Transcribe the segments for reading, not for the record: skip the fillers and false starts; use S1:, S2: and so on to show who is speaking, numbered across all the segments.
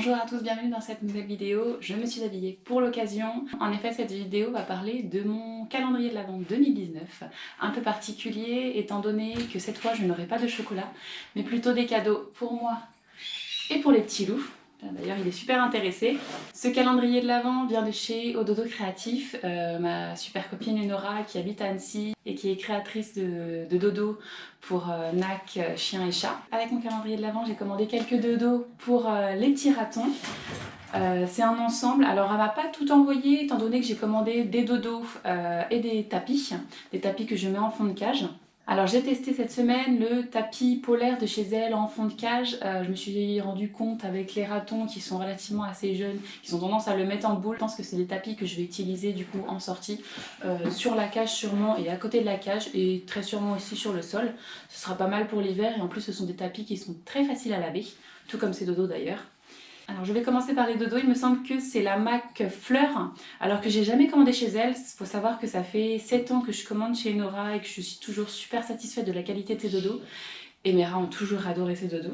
S1: Bonjour à tous, bienvenue dans cette nouvelle vidéo. Je me suis habillée pour l'occasion. En effet, cette vidéo va parler de mon calendrier de l'Avent 2019, un peu particulier étant donné que cette fois je n'aurai pas de chocolat, mais plutôt des cadeaux pour moi et pour les petits loups. D'ailleurs, il est super intéressé. Ce calendrier de l'Avent vient de chez Ododo Créatif, ma super copine Enora qui habite à Annecy et qui est créatrice de dodo pour NAC, chien et chat. Avec mon calendrier de l'Avent, j'ai commandé quelques dodos pour les petits ratons. C'est un ensemble, alors elle m'a pas tout envoyé étant donné que j'ai commandé des dodos et des tapis que je mets en fond de cage. Alors j'ai testé cette semaine le tapis polaire de chez elle en fond de cage. Je me suis rendu compte avec les ratons qui sont relativement assez jeunes, qui ont tendance à le mettre en boule. Je pense que c'est des tapis que je vais utiliser du coup en sortie, sur la cage sûrement et à côté de la cage et très sûrement aussi sur le sol. Ce sera pas mal pour l'hiver et en plus ce sont des tapis qui sont très faciles à laver, tout comme ces dodos d'ailleurs. Alors je vais commencer par les dodos, il me semble que c'est la MAC Fleur, alors que j'ai jamais commandé chez elle. Il faut savoir que ça fait 7 ans que je commande chez Enora et que je suis toujours super satisfaite de la qualité de ces dodos. Et mes rats ont toujours adoré ces dodos.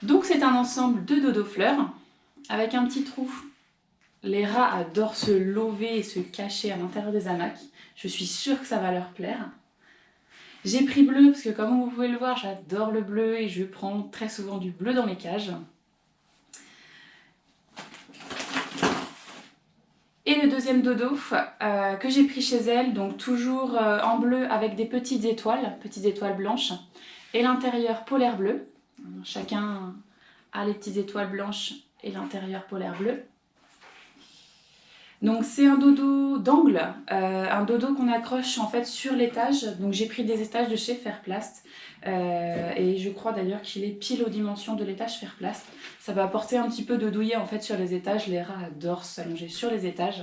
S1: Donc c'est un ensemble de dodos fleurs, avec un petit trou. Les rats adorent se lever et se cacher à l'intérieur des hamacs. Je suis sûre que ça va leur plaire. J'ai pris bleu parce que comme vous pouvez le voir, j'adore le bleu et je prends très souvent du bleu dans mes cages. Et le deuxième dodo que j'ai pris chez elle, donc toujours en bleu avec des petites étoiles blanches. Et l'intérieur polaire bleu. Chacun a les petites étoiles blanches et l'intérieur polaire bleu. Donc c'est un dodo d'angle, un dodo qu'on accroche en fait sur l'étage. Donc j'ai pris des étages de chez Fairplast et je crois d'ailleurs qu'il est pile aux dimensions de l'étage Fairplast. Ça va apporter un petit peu de douillet en fait sur les étages. Les rats adorent s'allonger sur les étages.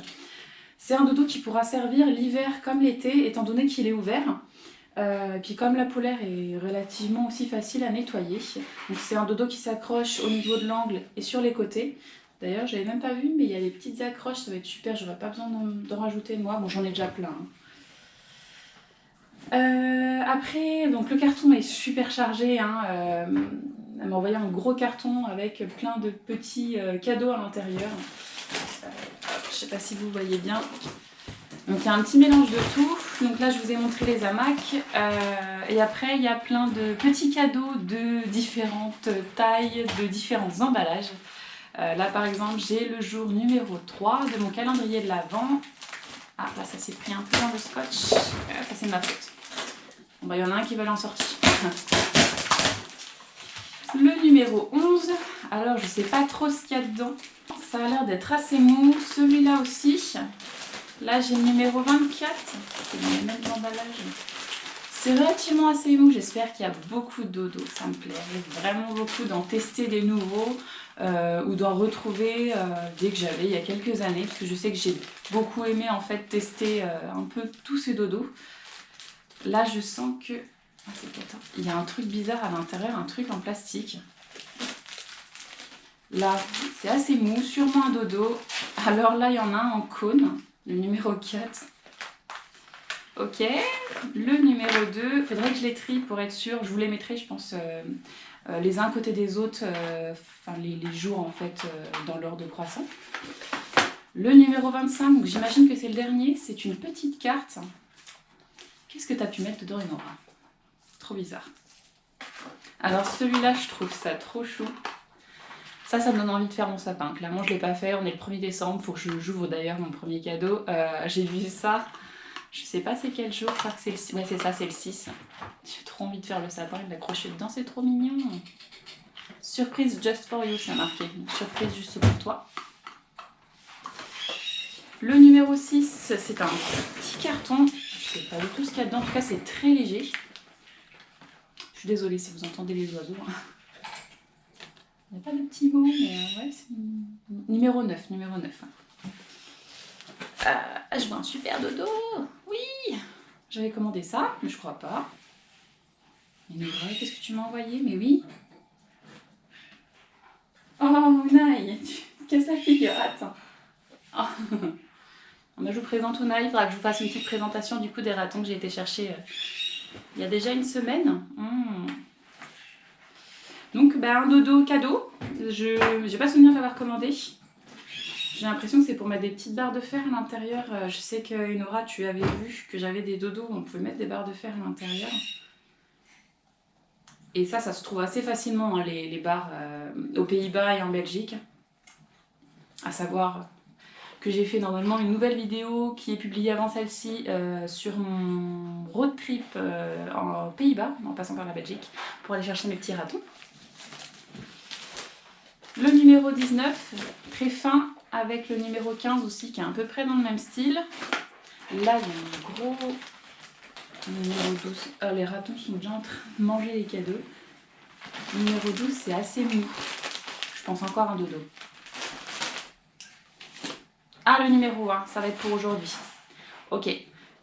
S1: C'est un dodo qui pourra servir l'hiver comme l'été étant donné qu'il est ouvert. Puis comme la polaire est relativement aussi facile à nettoyer, donc c'est un dodo qui s'accroche au niveau de l'angle et sur les côtés. D'ailleurs, j'avais même pas vu, mais il y a des petites accroches, ça va être super, j'aurais pas besoin d'en rajouter moi. Bon, j'en ai déjà plein. Après, donc le carton est super chargé. Elle m'a envoyé un gros carton avec plein de petits cadeaux à l'intérieur. Je sais pas si vous voyez bien. Donc il y a un petit mélange de tout. Donc là, je vous ai montré les hamacs. Et après, il y a plein de petits cadeaux de différentes tailles, de différents emballages. Là par exemple j'ai le jour numéro 3 de mon calendrier de l'Avent. Ah là ça s'est pris un peu dans le scotch, ça c'est de ma faute. Bon bah il y en a un qui va en sortir. Le numéro 11, alors je sais pas trop ce qu'il y a dedans. Ça a l'air d'être assez mou, celui-là aussi. Là j'ai le numéro 24, c'est dans les mêmes emballages. C'est relativement assez mou, j'espère qu'il y a beaucoup de dodo, ça me plairait vraiment beaucoup d'en tester des nouveaux. Ou d'en retrouver des que j'avais il y a quelques années, parce que je sais que j'ai beaucoup aimé en fait tester un peu tous ces dodos. Là je sens que il y a un truc bizarre à l'intérieur, un truc en plastique. Là c'est assez mou, sûrement un dodo. Alors là il y en a un en cône, le numéro 4. Ok, le numéro 2, il faudrait que je les trie pour être sûre, je vous les mettrai je pense les uns à côté des autres, enfin les jours en fait dans l'ordre croissant. Le numéro 25, donc j'imagine que c'est le dernier, c'est une petite carte. Qu'est-ce que tu as pu mettre dedans, Enora? Trop bizarre. Alors celui-là, je trouve ça trop chou. Ça me donne envie de faire mon sapin. Clairement, je ne l'ai pas fait, on est le 1er décembre, il faut que j'ouvre d'ailleurs mon premier cadeau. J'ai vu ça. Je sais pas c'est quel jour, je crois que c'est le 6. Ouais, c'est ça, c'est le 6. J'ai trop envie de faire le sapin et de l'accrocher dedans, c'est trop mignon. Surprise just for you, c'est marqué. Surprise juste pour toi. Le numéro 6, c'est un petit carton. Je sais pas du tout ce qu'il y a dedans, en tout cas c'est très léger. Je suis désolée si vous entendez les oiseaux. Il n'y a pas de petits mots, mais ouais, c'est numéro 9. Je vois un super dodo. Oui, j'avais commandé ça, mais je crois pas. Mais vrai, qu'est-ce que tu m'as envoyé? Mais oui. Oh, Unai, tu casses la figure, attends. Oh. Bah, je vous présente Unai, il faudra que je vous fasse une petite présentation du coup des ratons que j'ai été chercher il y a déjà une semaine. Donc bah, un dodo cadeau, j'ai pas souvenir de l'avoir commandé. J'ai l'impression que c'est pour mettre des petites barres de fer à l'intérieur. Je sais qu'Enora, tu avais vu que j'avais des dodos où on pouvait mettre des barres de fer à l'intérieur. Et ça se trouve assez facilement, hein, les barres aux Pays-Bas et en Belgique. À savoir que j'ai fait normalement une nouvelle vidéo qui est publiée avant celle-ci sur mon road trip en Pays-Bas, en passant par la Belgique, pour aller chercher mes petits ratons. Le numéro 19, très fin, avec le numéro 15 aussi, qui est à peu près dans le même style. Là, il y a un gros numéro 12. Les ratons sont déjà en train de manger les cadeaux. Numéro 12, c'est assez mou. Je pense encore un dodo. Ah, le numéro 1, ça va être pour aujourd'hui. Ok.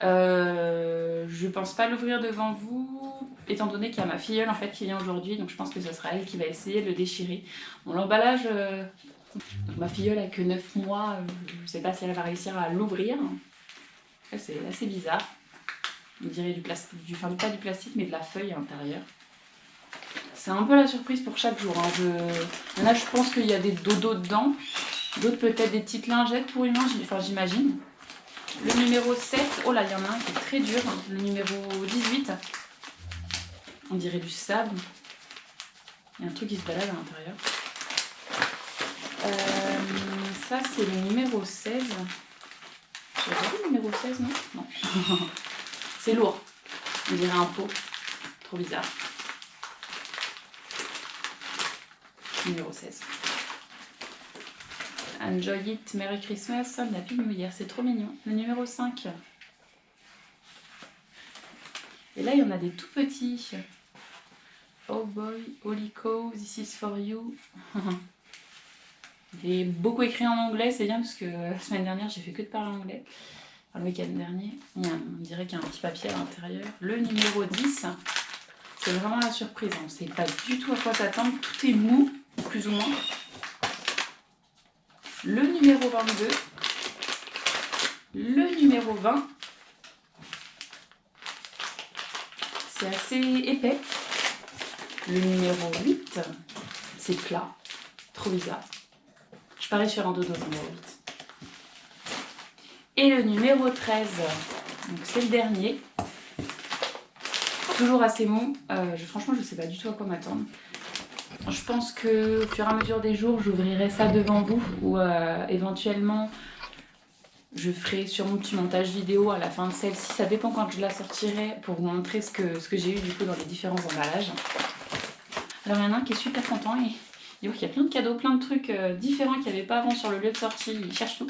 S1: Je pense pas l'ouvrir devant vous, étant donné qu'il y a ma filleule en fait qui vient aujourd'hui, donc je pense que ce sera elle qui va essayer de le déchirer. Bon, l'emballage, donc ma filleule a que 9 mois, je sais pas si elle va réussir à l'ouvrir. C'est assez bizarre. On dirait du plastique, enfin pas du plastique, mais de la feuille à l'intérieur. C'est un peu la surprise pour chaque jour. Hein. Là, je pense qu'il y a des dodos dedans. D'autres peut-être des petites lingettes pour humains, enfin j'imagine. Le numéro 7, oh là, il y en a un qui est très dur. Le numéro 18, on dirait du sable. Il y a un truc qui se balade à l'intérieur. Ça, c'est le numéro 16. J'ai pas vu le numéro 16, non? Non. C'est lourd. On dirait un pot. Trop bizarre. Numéro 16. Enjoy it, Merry Christmas, Happy New Year, c'est trop mignon. Le numéro 5. Et là, il y en a des tout petits. Oh boy, Holy Cow, this is for you. J'ai beaucoup écrit en anglais, c'est bien parce que la semaine dernière, j'ai fait que de parler anglais. Enfin, le week-end dernier, on dirait qu'il y a un petit papier à l'intérieur. Le numéro 10, c'est vraiment la surprise. On ne sait pas du tout à quoi s'attendre. Tout est mou, plus ou moins. Le numéro 22, le numéro 20, c'est assez épais. Le numéro 8, c'est plat, trop bizarre. Je parie sur un dodo numéro 8. Et le numéro 13, donc c'est le dernier, toujours assez mou. Franchement, je ne sais pas du tout à quoi m'attendre. Je pense qu'au fur et à mesure des jours, j'ouvrirai ça devant vous ou éventuellement je ferai sur mon petit montage vidéo à la fin de celle-ci. Ça dépend quand je la sortirai pour vous montrer ce que j'ai eu du coup dans les différents emballages. Alors il y en a un qui est super content et il y a plein de cadeaux, plein de trucs différents qu'il n'y avait pas avant sur le lieu de sortie. Il cherche tout.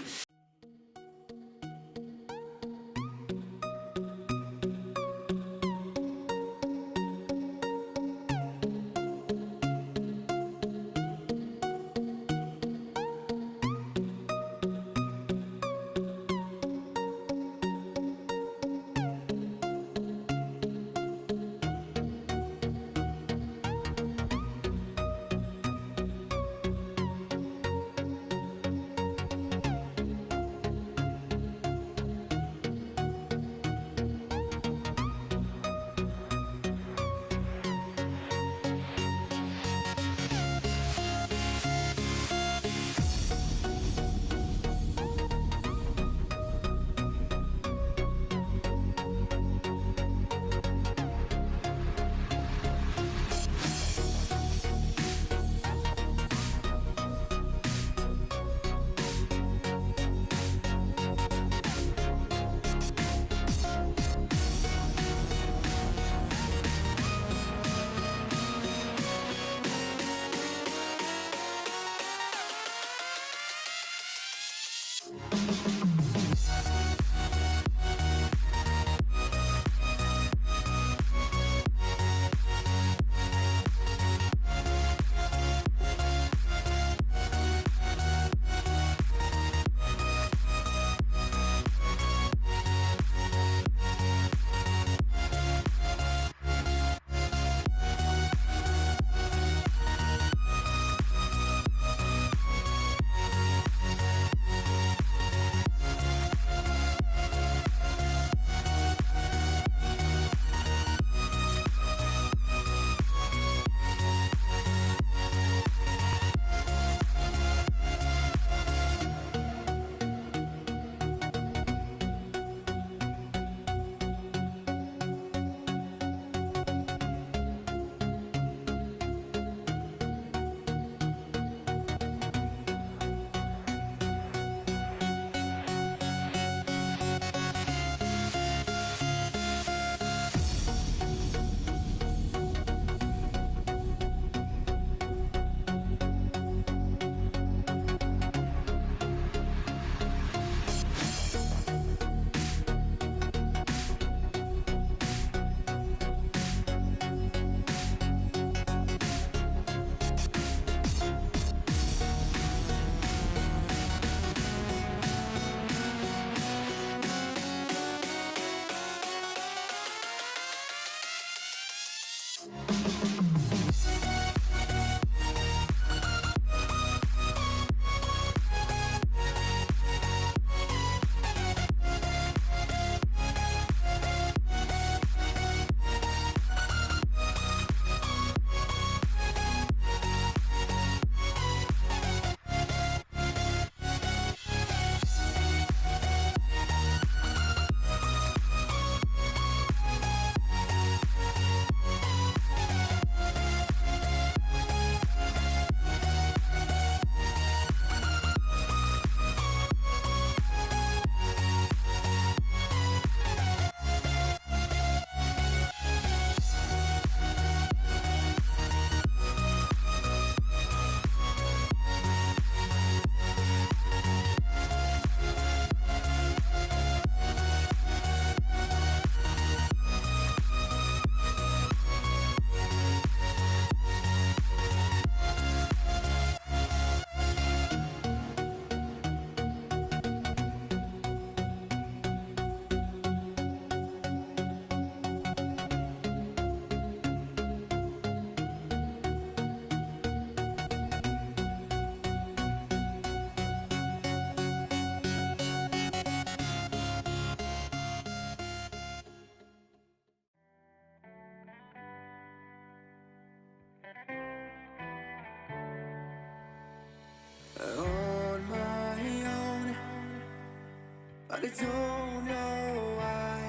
S2: don't know why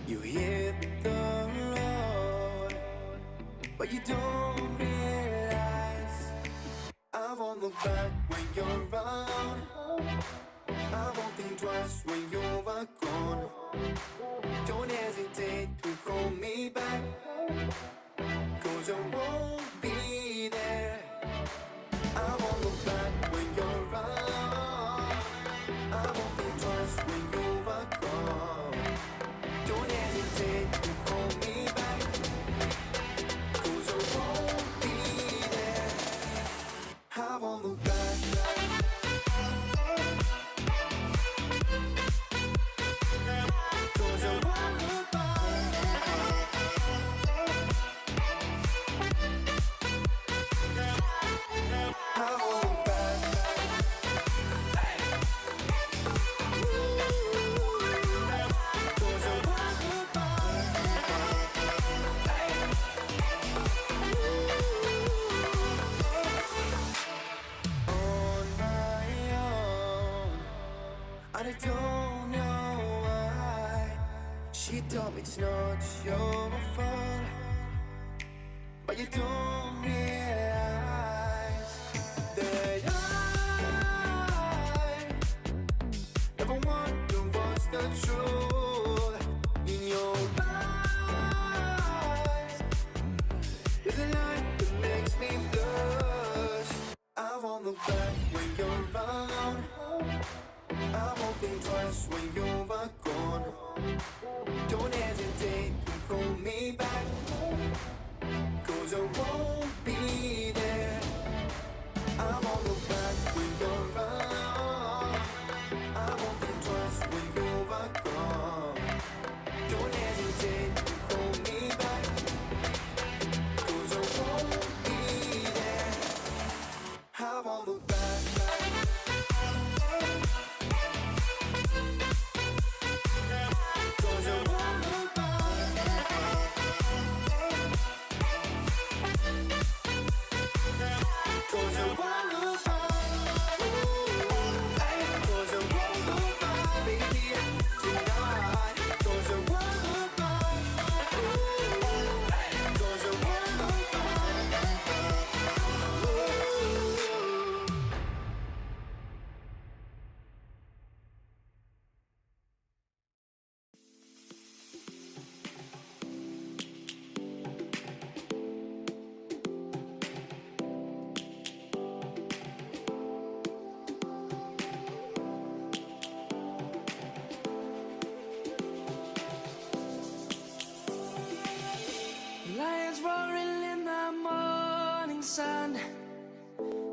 S2: you hit the road, but you don't realize I won't look back when you're around. I won't think twice when you're gone. Don't hesitate to call me back, 'cause I won't be there. I won't look back when you're around. I won't think twice when you're gone. Don't hesitate to call me back, 'cause I won't be there. I won't look back. I don't know why she told me it's not your fault, but you don't realize that I never wonder what's the truth in your eyes. There's a light that makes me blush. I won't look back when you're around. I won't think twice when you're gone. Don't hesitate to call me back, 'cause I won't be there. I won't look back when you're around. I won't think twice when you're gone. Don't hesitate to call me back, 'cause I won't be there. I won't look back.
S3: Lions roaring in the morning sun,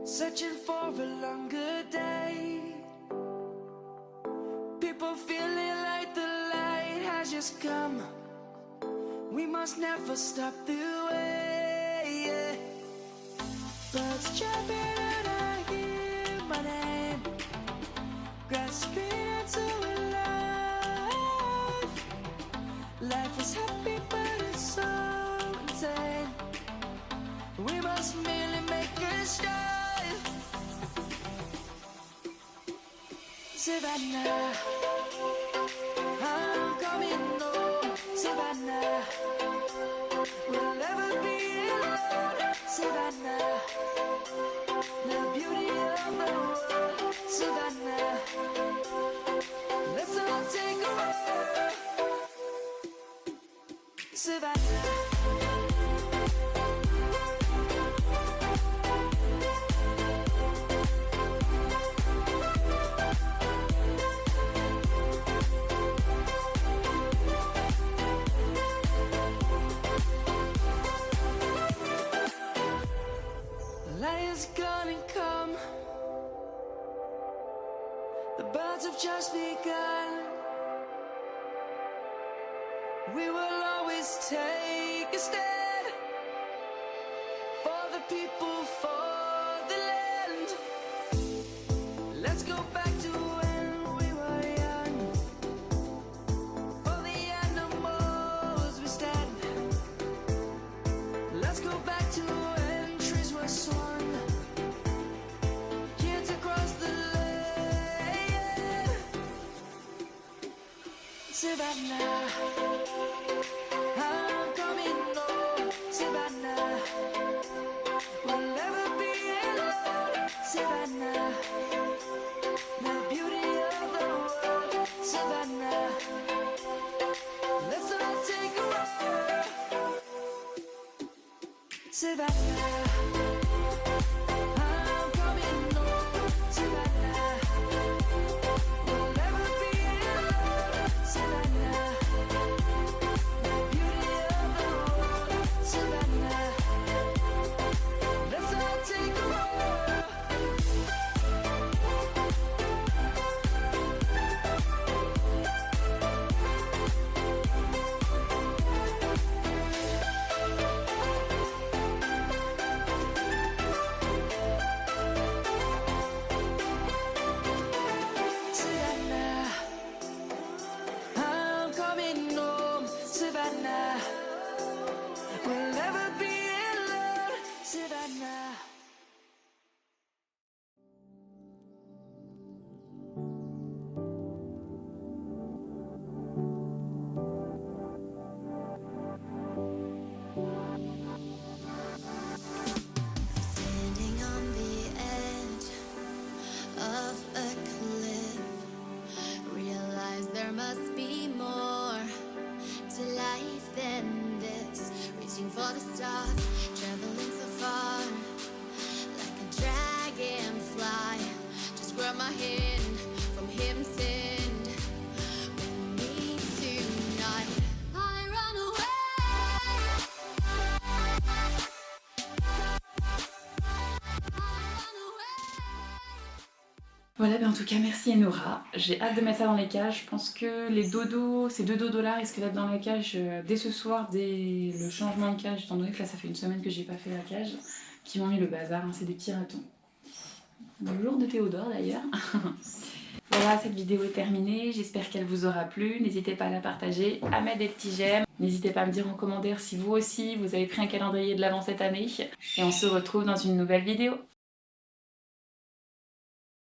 S3: searching for a longer day. People feeling like the light has just come. We must never stop the way. Birds chirping and I hear my name, grasping into a life. Life is happy but it's so insane. We must merely make a start. Savannah, I'm coming home. Savannah, we'll never be alone. Savannah, the beauty of the world. Savannah, let's all take a walk. Savannah. Lion's gonna come. The birds have just begun. We will always take a stand for the people, for the land. Let's go back to when we were young. For the animals we stand. Let's go back to when trees were swung. Kids across the land. Savannah. I'm coming home, Savannah. We'll never be alone, Savannah. The beauty of the world, Savannah. Let's all take a walk, Savannah. I'm coming home, Savannah. We'll never be alone, Savannah. The beauty of the world, Savannah. Let's all take a walk. Savannah, I'm coming home, Savannah. We'll never be alone, Savannah. Standing on the edge of a cliff, realize there must be more to life than this. Reaching for the stars, traveling so far, like a dragonfly. Just grab my hand from heaven's send. With me tonight, I run away.
S1: Voilà, ben en tout cas, merci Enora. J'ai hâte de mettre ça dans les cages. Je pense que les dodos, ces 2 dodos là risquent d'être dans la cage dès ce soir, dès le changement de cage, étant donné que là ça fait une semaine que j'ai pas fait la cage, qui m'ont mis le bazar, hein, c'est des petits ratons. Le jour de Théodore d'ailleurs. Voilà, cette vidéo est terminée, j'espère qu'elle vous aura plu. N'hésitez pas à la partager, à mettre des petits j'aime. N'hésitez pas à me dire en commentaire si vous aussi vous avez pris un calendrier de l'Avent cette année. Et on se retrouve dans une nouvelle vidéo.